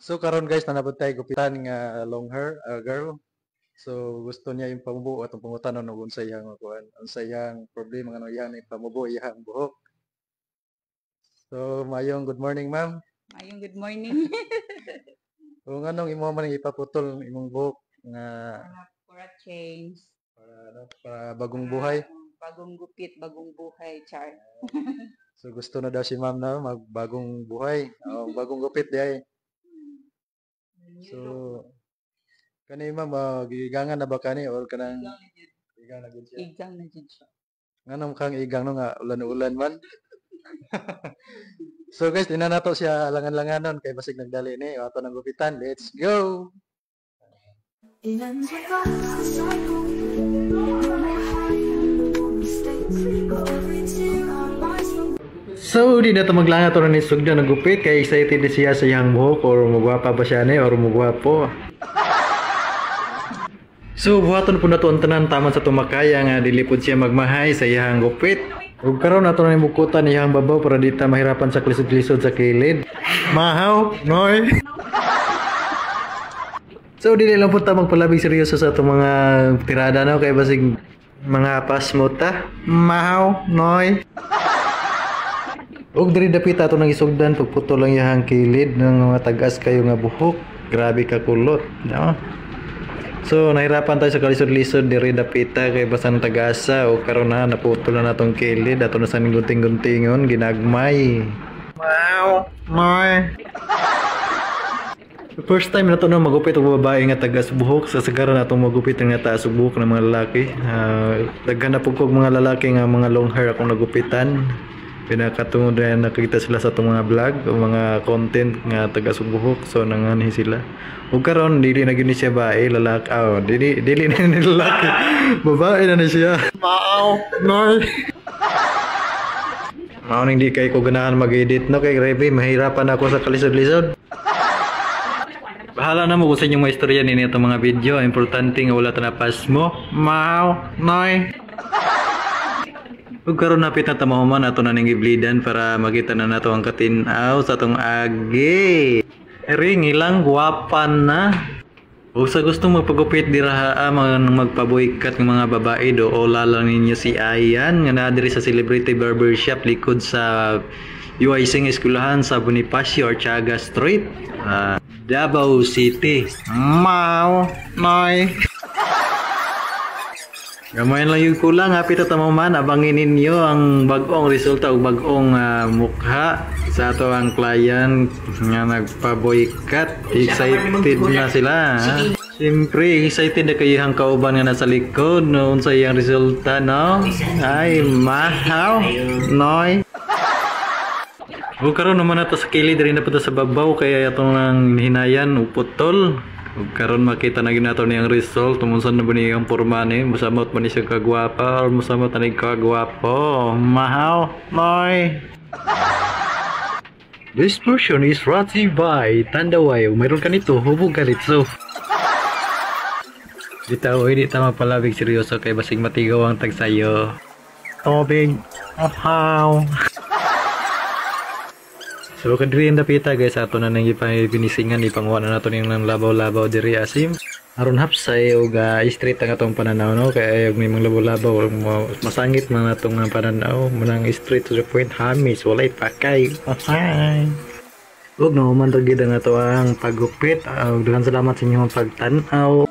So karon guys, nanabot tayo gupitan nga long hair girl. So gusto niya yung pamubo atong pangutanon og unsa iyang kuan, unsa iyang problema nga iyang pamubo iyang buhok. So mayong good morning ma'am. Ayong good morning. Kung anong imo man ipaputol imong buhok nga For a change. para bagong buhay. Bagong gupit, bagong buhay, char. So gusto na daw si ma'am na magbagong buhay, bagong gupit diay. So kani ma'am gigangan na ba kani or kanang igang na gud siya? Igang na jud siya. Nganong kang igang no nga ulan-ulan man. So guys, tinan nato siya langan-langanon kay basig nagdali ni ato nang gupitan. Let's go. So, di na ito maglangat o ni Sugda nagupit kay excited siya sa iyang buhok or magwapa ba siya ni or magwapo. So, buhaton po na ito ang tanan taman sa tumakaya nga dilipod siya magmahay sa iyang gupit. Ug karon nato na bukutan iyang babaw para di ta mahirapan sa klisod-klisod sa kilid. Mahaw, noy. So, dili lang po ta magpalabing seryoso sa itong mga tirada no kay basig mga pasmota. Mahaw, noy. Og diri dapit ato nang isugdan pagputol lang iyang kilid ng mga tagas kayo nga buhok. Grabe ka kulot, no? So nahirapan tayo sa kalisod-lisod diri dapita kay basan tagasa o karon na naputol na natong kilid ato na sa gunting-guntingon ginagmay. Wow, my. First time na to na magupit og babae nga tagas buhok sa sagaran natong magupit nga taas og buhok ng mga lalaki. Daghan na pugkog mga lalaki nga mga long hair akong nagupitan. Pinakatungod na nakikita sila sa itong mga vlog o mga content nga taga-subuhok. So nanganhi sila. O karon dili na gini siya bae, lalaki. Dili na ni lalaki. Babae na ni siya. Maaw, noy. Mao ning di kay ko ganahan mag-edit no kay grabe mahirapan ako sa kalisod-lisod. Bahala na mo kung sa inyong maistorya nini itong mga video. Importante nga wala tanapas mo. Maaw, noy. Ug karon napit na tamahuman ato na ning giblidan para makita na nato ang katinaw sa atong agi. Ring ilang guwapan na. O sa gusto magpagupit dira magpaboykat ng mga babae do o lang ninyo si Ayan nga naa diri sa Celebrity Barbershop likod sa UIC Eskwelahan sa Bonifacio Artiaga Street, Davao City. Mau, noy. Gamay lang yung kulang, hapit at tamaman, abangin ninyo ang bagong resulta o bagong mukha sa ato ang client nga nagpaboykat. Excited na sila. Siyempre, excited na kayo ang kauban nga nasa likod. Noon sa iyang resulta, no? Ay, mahaw, noy. O karon naman na to sa kilid, rin na po sa babaw, kaya itong hinayan, uputol. Ug karon makita na ginato niyang result tumunsan na ba niya ang porma ni musamot man ni siya kagwapa or musamot ani kagwapo. Mahaw, noy. This portion is brought to you by Tandaway. Mayroon ka nito, hubog kalitso. Dito hindi tama palabig seryoso kay basig matigaw ang tagsayo. Tobig. Mahaw. So kadiri ang dapita guys ato na nang ipinisingan ipangwa na nato ning labaw-labaw diri asim aron hapsay og straight ang atong pananaw no kay ay may mga labaw-labaw masangit man atong pananaw manang straight to the point hamis walay pakay. Ug no man ra gid ang ato ang paggupit. Daghang salamat sa inyong pagtan-aw.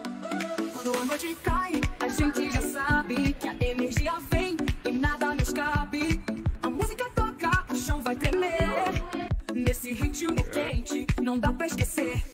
Nesse ritmo quente, não dá pra esquecer.